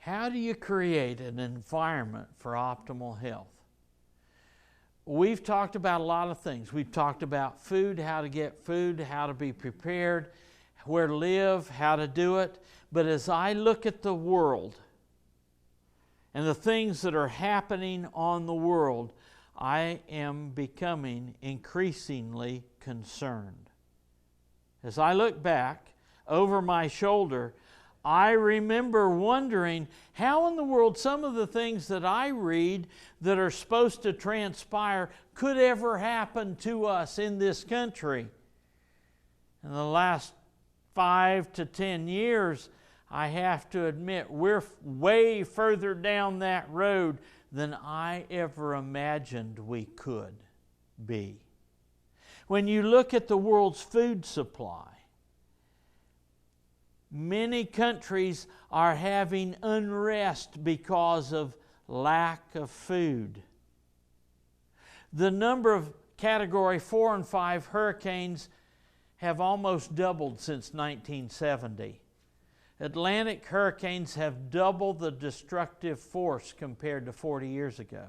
How do you create an environment for optimal health? We've talked about a lot of things. We've talked about food, how to get food, how to be prepared, where to live, how to do it. But as I look at the world and the things that are happening on the world, I am becoming increasingly concerned. As I look back over my shoulder, I remember wondering how in the world some of the things that I read that are supposed to transpire could ever happen to us in this country. In the last 5 to 10 years, I have to admit we're way further down that road than I ever imagined we could be. When you look at the world's food supply, many countries are having unrest because of lack of food. The number of Category 4 and 5 hurricanes have almost doubled since 1970. Atlantic hurricanes have doubled the destructive force compared to 40 years ago.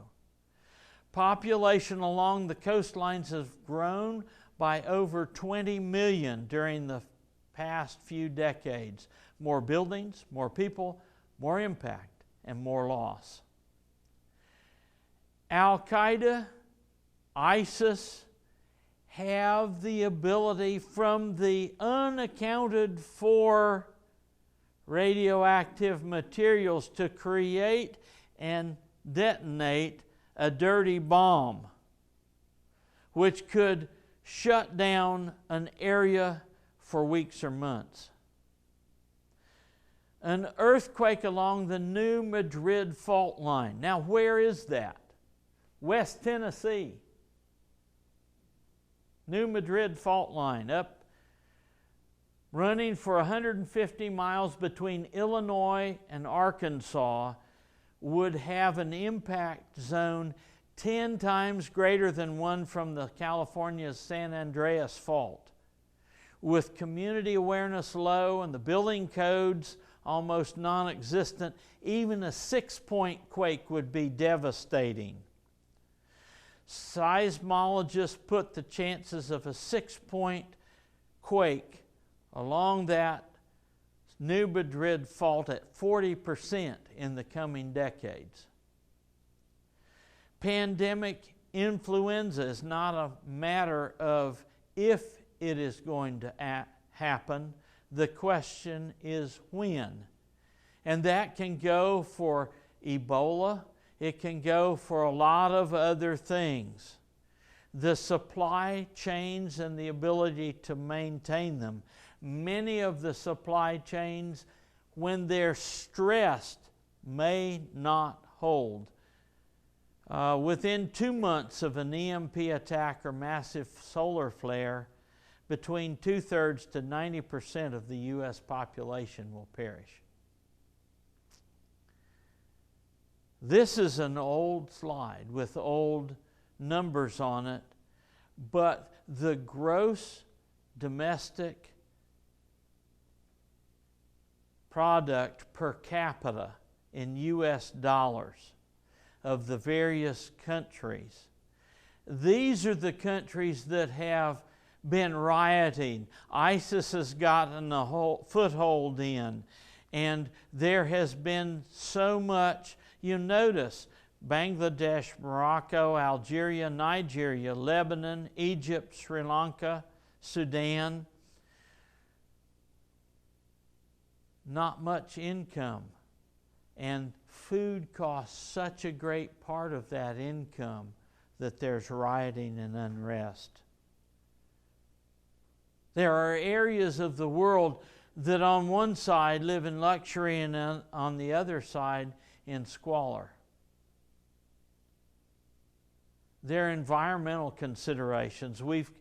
Population along the coastlines has grown by over 20 million during the past few decades. More buildings, more people, more impact, and more loss. Al-Qaeda, ISIS have the ability from the unaccounted for radioactive materials to create and detonate a dirty bomb which could shut down an area for weeks or months. An earthquake along the New Madrid fault line. Now, where is that? West Tennessee. New Madrid fault line, up running for 150 miles between Illinois and Arkansas, would have an impact zone 10 times greater than one from the California's San Andreas fault. With community awareness low and the building codes almost non-existent, even a 6-point quake would be devastating. Seismologists put the chances of a 6-point quake along that New Madrid fault at 40% in the coming decades. Pandemic influenza is not a matter of if it is going to happen. The question is when. And that can go for Ebola. It can go for a lot of other things. The supply chains and the ability to maintain them. Many of the supply chains, when they're stressed, may not hold. Within 2 months of an EMP attack or massive solar flare, between 2/3 to 90% of the U.S. population will perish. This is an old slide with old numbers on it, but the gross domestic product per capita in U.S. dollars of the various countries. These are the countries that have been rioting. ISIS has gotten a foothold in, and there has been so much. You notice Bangladesh, Morocco, Algeria, Nigeria, Lebanon, Egypt, Sri Lanka, Sudan. Not much income, and food costs such a great part of that income that there's rioting and unrest. There are areas of the world that on one side live in luxury and on the other side in squalor. There are environmental considerations. We've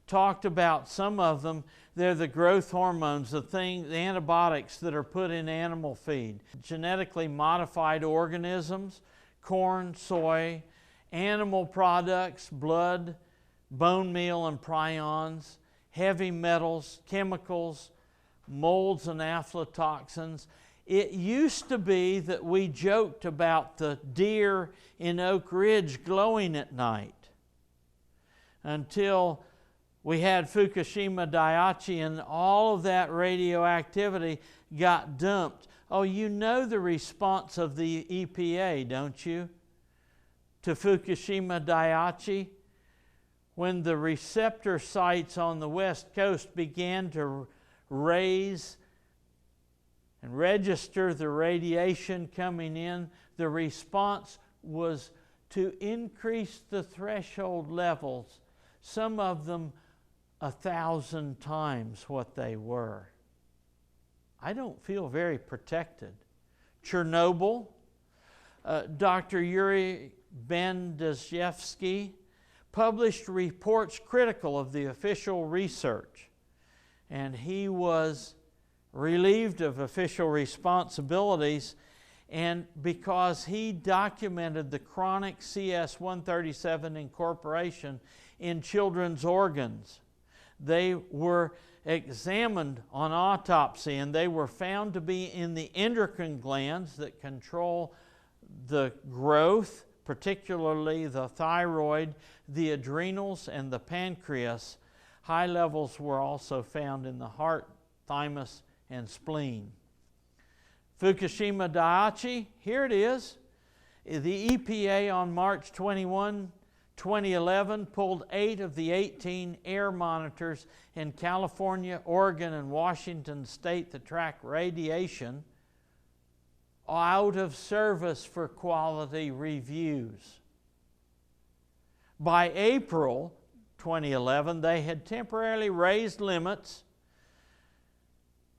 talked about some of them. They're the growth hormones, the antibiotics that are put in animal feed, genetically modified organisms, corn, soy, animal products, blood, bone meal and prions, heavy metals, chemicals, molds and aflatoxins. It used to be that we joked about the deer in Oak Ridge glowing at night until we had Fukushima Daiichi and all of that radioactivity got dumped. Oh, you know the response of the EPA, don't you, to Fukushima Daiichi? When the receptor sites on the West Coast began to raise and register the radiation coming in, the response was to increase the threshold levels, some of them 1,000 times what they were. I don't feel very protected. Chernobyl, Dr. Yuri Bendyshevsky published reports critical of the official research, and he was relieved of official responsibilities, and because he documented the chronic CS-137 incorporation in children's organs. They were examined on autopsy, and they were found to be in the endocrine glands that control the growth, particularly the thyroid, the adrenals, and the pancreas. High levels were also found in the heart, thymus, and spleen. Fukushima Daiichi, here it is. The EPA on March 21, 2011 pulled 8 of the 18 air monitors in California, Oregon, and Washington State that track radiation out of service for quality reviews. By April 2011, they had temporarily raised limits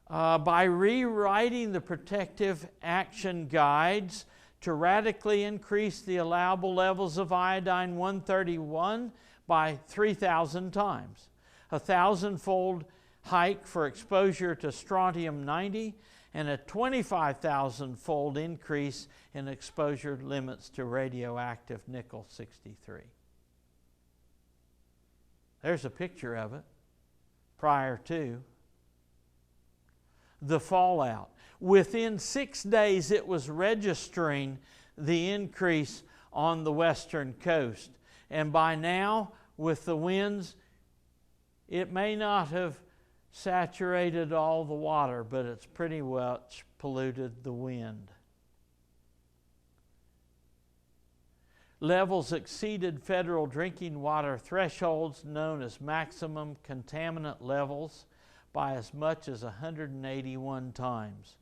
by rewriting the protective action guides to radically increase the allowable levels of iodine-131 by 3,000 times, a 1,000-fold hike for exposure to strontium-90, and a 25,000-fold increase in exposure limits to radioactive nickel-63. There's a picture of it prior to. The fallout. Within 6 days, it was registering the increase on the western coast. And by now, with the winds, it may not have saturated all the water, but it's pretty much polluted the wind. Levels exceeded federal drinking water thresholds known as maximum contaminant levels by as much as 181 times.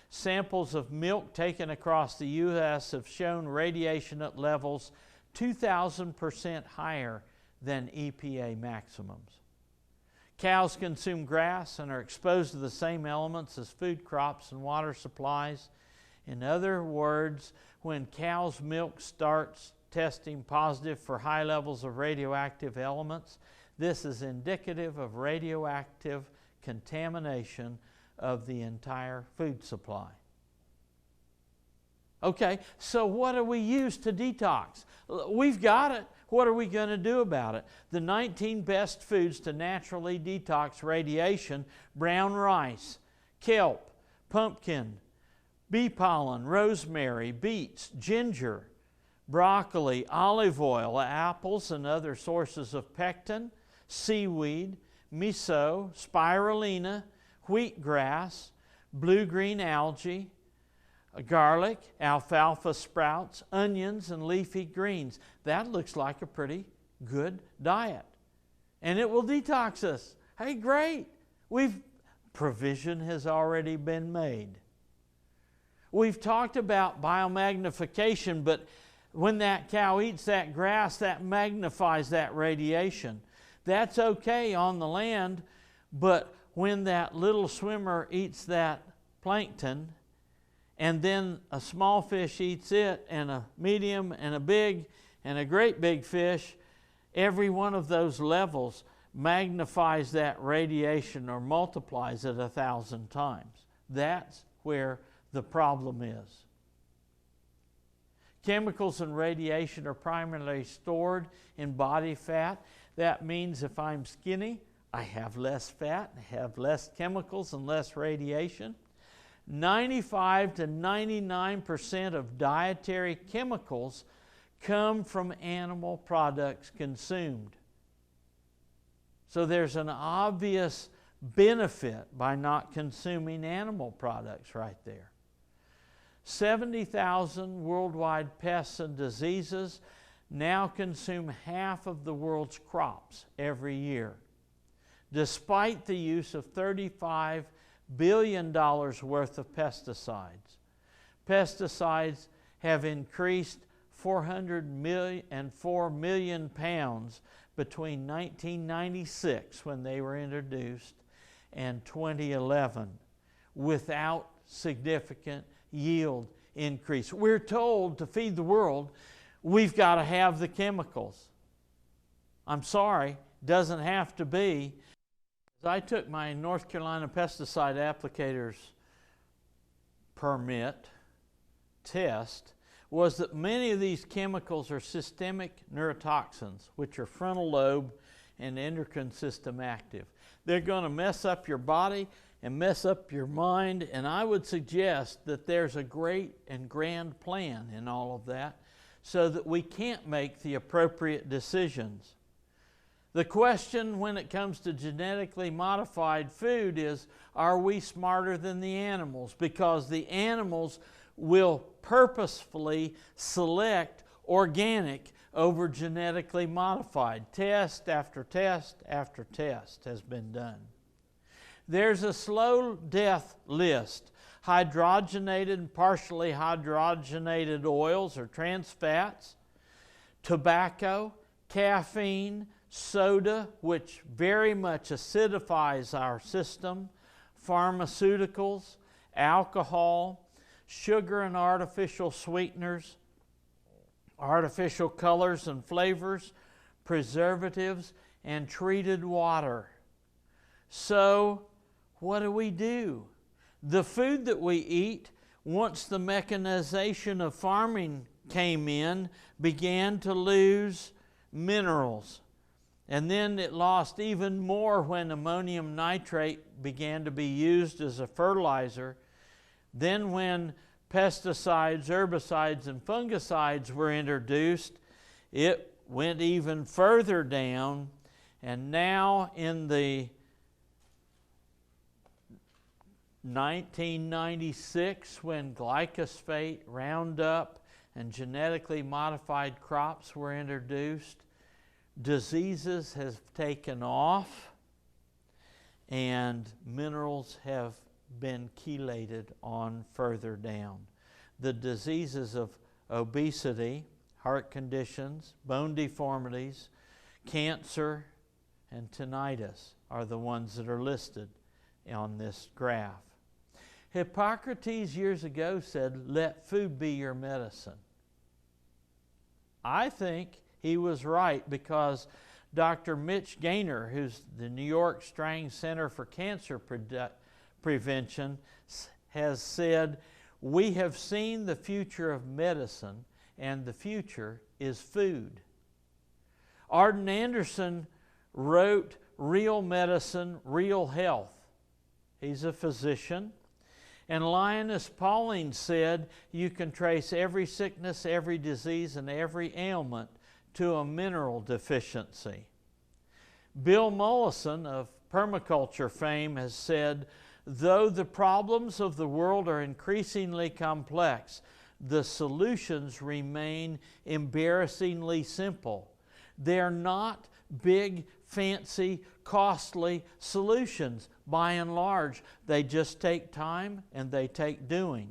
Samples of milk taken across the U.S. have shown radiation at levels 2,000% higher than EPA maximums. Cows consume grass and are exposed to the same elements as food crops and water supplies. In other words, when cow's milk starts testing positive for high levels of radioactive elements, this is indicative of radioactive contamination of the entire food supply. Okay, so what do we use to detox? We've got it. What are we going to do about it? The 19 best foods to naturally detox radiation: brown rice, kelp, pumpkin, bee pollen, rosemary, beets, ginger, broccoli, olive oil, apples and other sources of pectin, seaweed, miso, spirulina, wheatgrass, blue-green algae, garlic, alfalfa sprouts, onions, and leafy greens. That looks like a pretty good diet. And it will detox us. Hey, great. Provision has already been made. We've talked about biomagnification, but when that cow eats that grass, that magnifies that radiation. That's okay on the land, but when that little swimmer eats that plankton, and then a small fish eats it, and a medium, and a big, and a great big fish, every one of those levels magnifies that radiation or multiplies it 1,000 times. That's where the problem is. Chemicals and radiation are primarily stored in body fat. That means if I'm skinny, I have less fat, I have less chemicals and less radiation. 95 to 99% of dietary chemicals come from animal products consumed. So there's an obvious benefit by not consuming animal products right there. 70,000 worldwide pests and diseases now consume half of the world's crops every year, despite the use of $35 billion worth of pesticides. Pesticides have increased 404 million pounds between 1996, when they were introduced, and 2011, without significant yield increase. We're told to feed the world, we've got to have the chemicals. I'm sorry, doesn't have to be. I took my North Carolina pesticide applicators permit test, was that many of these chemicals are systemic neurotoxins, which are frontal lobe and endocrine system active. They're going to mess up your body and mess up your mind, and I would suggest that there's a great and grand plan in all of that so that we can't make the appropriate decisions. The question when it comes to genetically modified food is, are we smarter than the animals? Because the animals will purposefully select organic over genetically modified. Test after test after test has been done. There's a slow death list. Hydrogenated and partially hydrogenated oils or trans fats, tobacco, caffeine, soda, which very much acidifies our system, pharmaceuticals, alcohol, sugar and artificial sweeteners, artificial colors and flavors, preservatives, and treated water. So, what do? The food that we eat, once the mechanization of farming came in, began to lose minerals. And then it lost even more when ammonium nitrate began to be used as a fertilizer. Then when pesticides, herbicides, and fungicides were introduced, it went even further down. And now in the 1996, when glyphosate, Roundup, and genetically modified crops were introduced, diseases have taken off and minerals have been chelated on further down. The diseases of obesity, heart conditions, bone deformities, cancer, and tinnitus are the ones that are listed on this graph. Hippocrates years ago said, let food be your medicine. I think he was right, because Dr. Mitch Gaynor, who's the New York Strang Center for Cancer Prevention, has said, we have seen the future of medicine, and the future is food. Arden Anderson wrote Real Medicine, Real Health. He's a physician. And Linus Pauling said, you can trace every sickness, every disease, and every ailment to a mineral deficiency. Bill Mollison of permaculture fame has said, though the problems of the world are increasingly complex, the solutions remain embarrassingly simple. They're not big, fancy, costly solutions. By and large, they just take time and they take doing.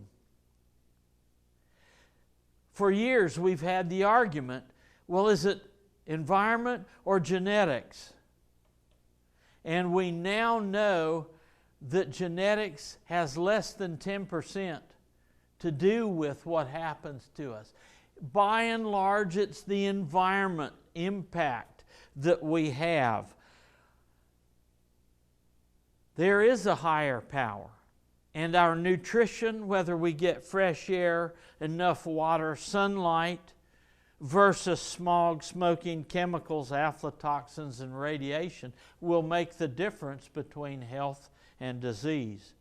For years, we've had the argument, well, is it environment or genetics? And we now know that genetics has less than 10% to do with what happens to us. By and large, it's the environment impact that we have. There is a higher power. And our nutrition, whether we get fresh air, enough water, sunlight, versus smog, smoking, chemicals, aflatoxins, and radiation, will make the difference between health and disease.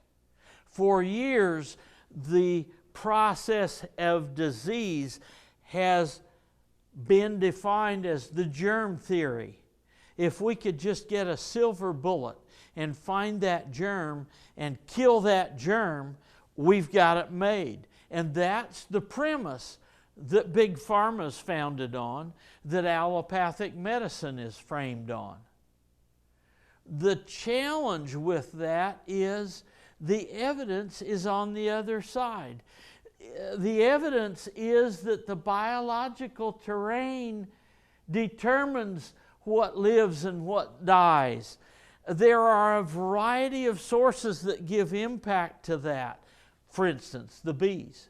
For years, the process of disease has been defined as the germ theory. If we could just get a silver bullet and find that germ and kill that germ, we've got it made. And that's the premise that Big Pharma is founded on, that allopathic medicine is framed on. The challenge with that is the evidence is on the other side. The evidence is that the biological terrain determines what lives and what dies. There are a variety of sources that give impact to that. For instance, the bees.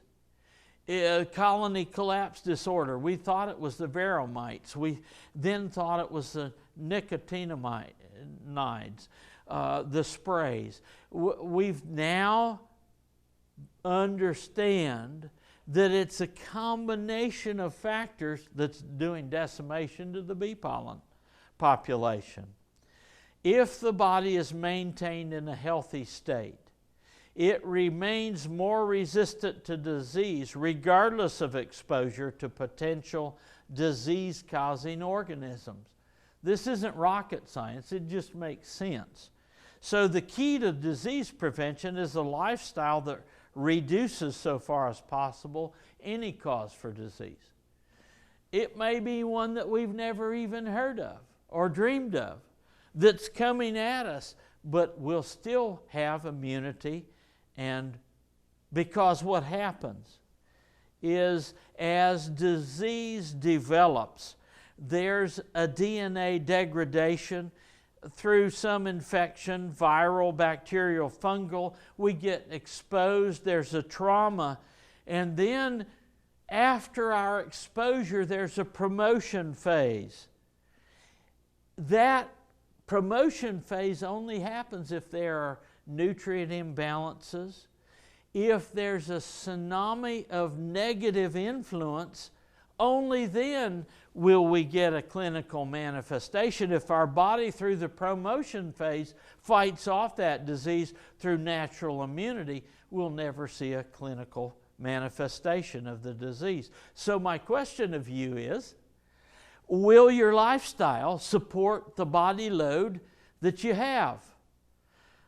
Colony collapse disorder. We thought it was the veromites. We then thought it was the nicotinamides, the sprays. We've now understand that it's a combination of factors that's doing decimation to the bee pollen population. If the body is maintained in a healthy state, it remains more resistant to disease regardless of exposure to potential disease-causing organisms. This isn't rocket science, it just makes sense. So the key to disease prevention is a lifestyle that reduces, so far as possible, any cause for disease. It may be one that we've never even heard of or dreamed of that's coming at us, but we'll still have immunity. And because what happens is as disease develops, there's a DNA degradation through some infection, viral, bacterial, fungal. We get exposed, there's a trauma, and then after our exposure, there's a promotion phase. That promotion phase only happens if there are nutrient imbalances, if there's a tsunami of negative influence. Only then will we get a clinical manifestation. If our body through the promotion phase fights off that disease through natural immunity, we'll never see a clinical manifestation of the disease. So my question of you is, will your lifestyle support the body load that you have?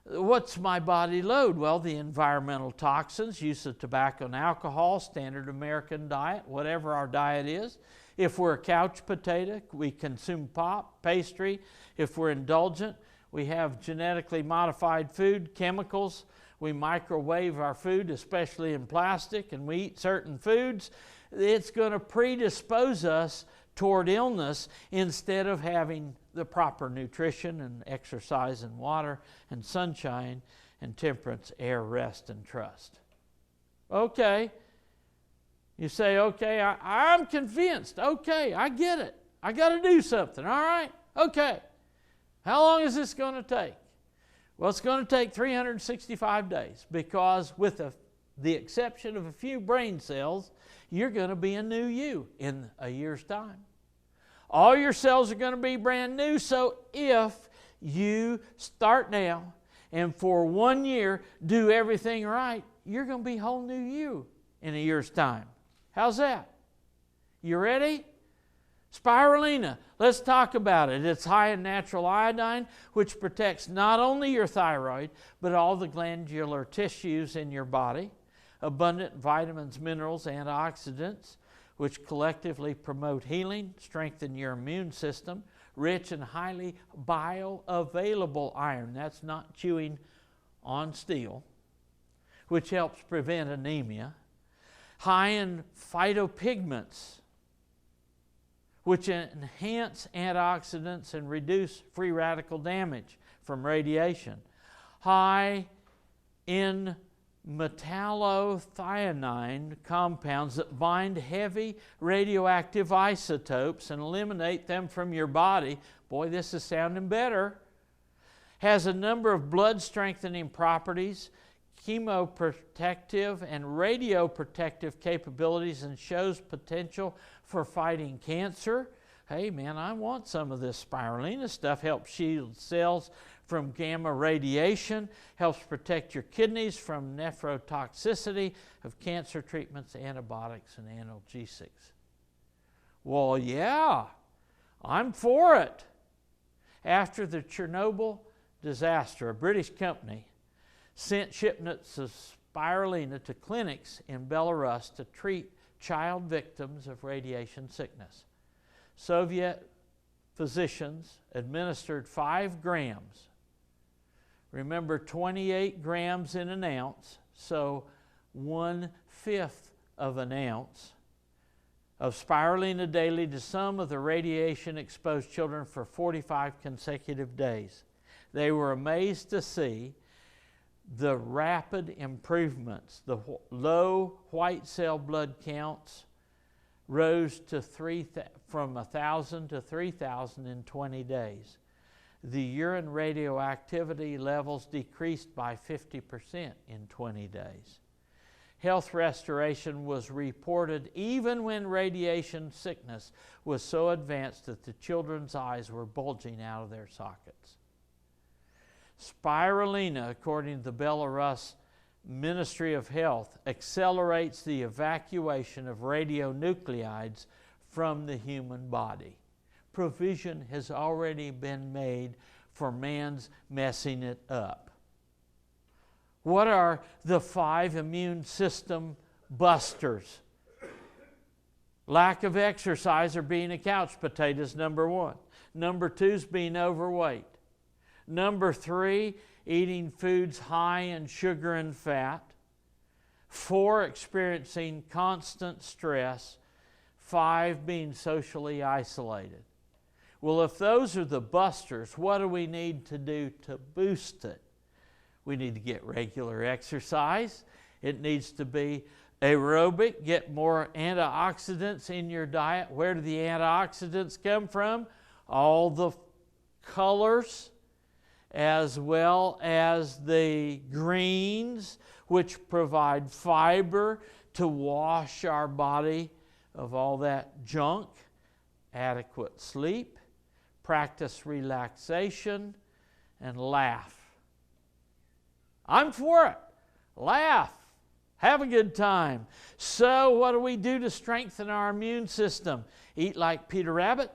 What's my body load? Well, the environmental toxins, use of tobacco and alcohol, standard American diet, whatever our diet is. If we're a couch potato, we consume pop, pastry. If we're indulgent, we have genetically modified food, chemicals. We microwave our food, especially in plastic, and we eat certain foods. It's going to predispose us toward illness instead of having the proper nutrition and exercise and water and sunshine and temperance, air, rest, and trust. Okay. You say, okay, I'm convinced. Okay, I get it. I got to do something. All right. Okay. How long is this going to take? Well, it's going to take 365 days because with the exception of a few brain cells, you're going to be a new you in a year's time. All your cells are going to be brand new, so if you start now and for 1 year do everything right, you're going to be a whole new you in a year's time. How's that? You ready? Spirulina, let's talk about it. It's high in natural iodine, which protects not only your thyroid, but all the glandular tissues in your body. Abundant vitamins, minerals, antioxidants, which collectively promote healing, strengthen your immune system. Rich and highly bioavailable iron, that's not chewing on steel, which helps prevent anemia. High in phytopigments, which enhance antioxidants and reduce free radical damage from radiation. High in metallothionein compounds that bind heavy radioactive isotopes and eliminate them from your body. Boy, this is sounding better. Has a number of blood strengthening properties, chemoprotective and radioprotective capabilities, and shows potential for fighting cancer. Hey man, I want some of this spirulina stuff. Helps shield cells from gamma radiation, helps protect your kidneys from nephrotoxicity of cancer treatments, antibiotics, and analgesics. Well, yeah, I'm for it. After the Chernobyl disaster, a British company sent shipments of spirulina to clinics in Belarus to treat child victims of radiation sickness. Soviet physicians administered 5 grams. Remember, 28 grams in an ounce, so 1/5 of an ounce of spirulina daily to some of the radiation-exposed children for 45 consecutive days. They were amazed to see the rapid improvements. The low white cell blood counts rose to from 1,000 to 3,000 in 20 days. The urine radioactivity levels decreased by 50% in 20 days. Health restoration was reported even when radiation sickness was so advanced that the children's eyes were bulging out of their sockets. Spirulina, according to the Belarus Ministry of Health, accelerates the evacuation of radionuclides from the human body. Provision has already been made for man's messing it up. What are the 5 immune system busters? Lack of exercise or being a couch potato is number 1. Number 2 is being overweight. Number 3, eating foods high in sugar and fat. 4, experiencing constant stress. 5, being socially isolated. Well, if those are the busters, what do we need to do to boost it? We need to get regular exercise. It needs to be aerobic. Get more antioxidants in your diet. Where do the antioxidants come from? All the colors, as well as the greens, which provide fiber to wash our body of all that junk. Adequate sleep, practice relaxation, and laugh. I'm for it. Laugh. Have a good time. So what do we do to strengthen our immune system? Eat like Peter Rabbit,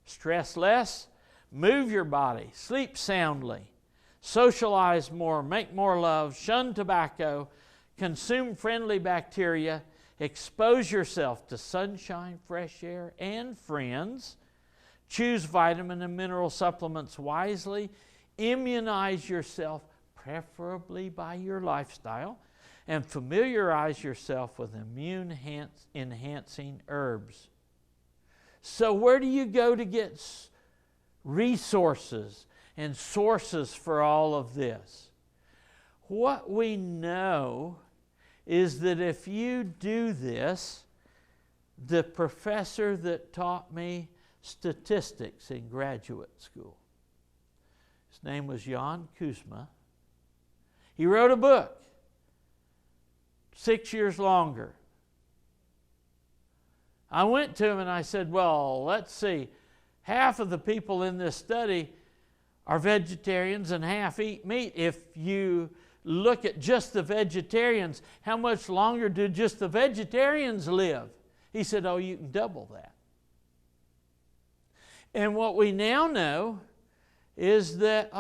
stress less, move your body, sleep soundly, socialize more, make more love, shun tobacco, consume friendly bacteria, expose yourself to sunshine, fresh air, and friends, choose vitamin and mineral supplements wisely, immunize yourself, preferably by your lifestyle, and familiarize yourself with immune-enhancing herbs. So where do you go to get resources and sources for all of this? What we know is that if you do this, the professor that taught me statistics in graduate school, his name was Jan Kuzma, he wrote a book, 6 years longer. I went to him and I said, well, let's see, half of the people in this study are vegetarians and half eat meat. If you look at just the vegetarians, how much longer do just the vegetarians live? He said, oh, you can double that. And what we now know is that,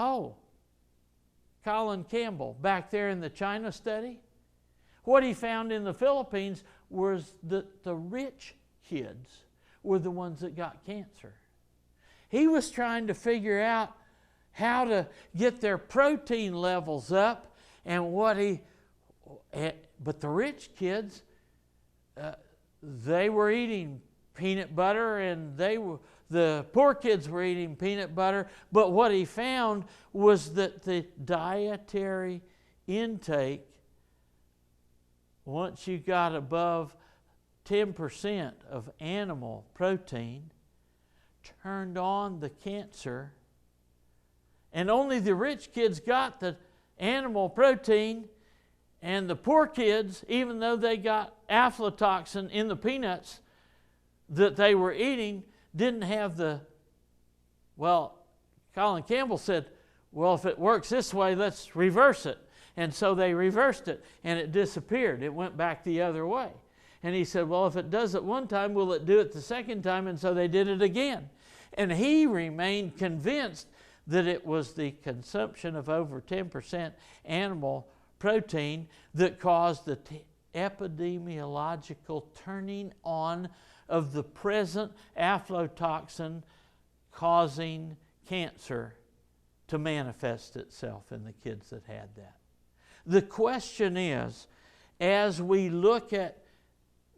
Colin Campbell, back there in the China study, what he found in the Philippines was that the rich kids were the ones that got cancer. He was trying to figure out how to get their protein levels up, and but the rich kids, they were eating peanut butter, and the poor kids were eating peanut butter, but what he found was that the dietary intake, once you got above 10% of animal protein, turned on the cancer, and only the rich kids got the animal protein, and the poor kids, even though they got aflatoxin in the peanuts that they were eating, didn't have Colin Campbell said, well, if it works this way, let's reverse it. And so they reversed it, and it disappeared. It went back the other way. And he said, well, if it does it one time, will it do it the second time? And so they did it again. And he remained convinced that it was the consumption of over 10% animal protein that caused the epidemiological turning on of the present aflatoxin causing cancer to manifest itself in the kids that had that. The question is, as we look at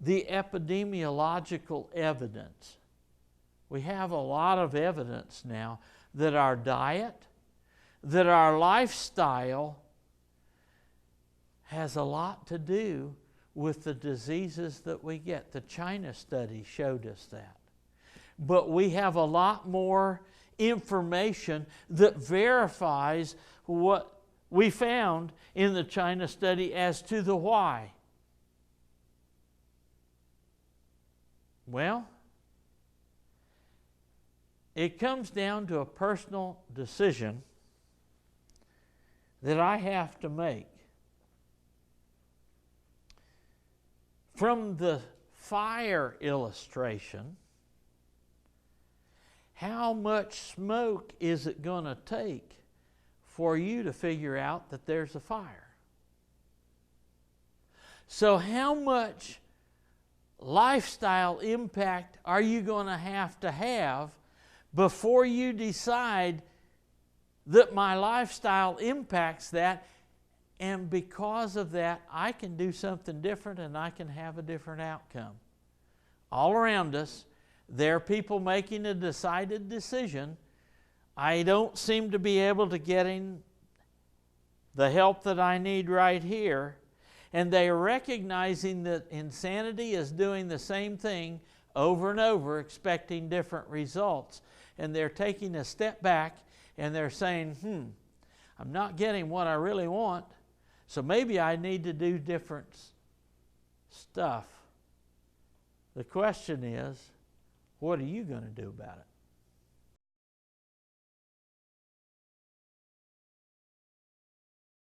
the epidemiological evidence, we have a lot of evidence now that our diet, that our lifestyle has a lot to do with the diseases that we get. The China study showed us that. But we have a lot more information that verifies what we found in the China study as to the why. Well, it comes down to a personal decision that I have to make. From the fire illustration, how much smoke is it going to take for you to figure out that there's a fire? So how much lifestyle impact are you going to have before you decide that my lifestyle impacts that, and because of that, I can do something different and I can have a different outcome? All around us, there are people making a decided decision. I don't seem to be able to get the help that I need right here. And they are recognizing that insanity is doing the same thing over and over, expecting different results. And they're taking a step back and they're saying, I'm not getting what I really want, so maybe I need to do different stuff. The question is, what are you going to do about it?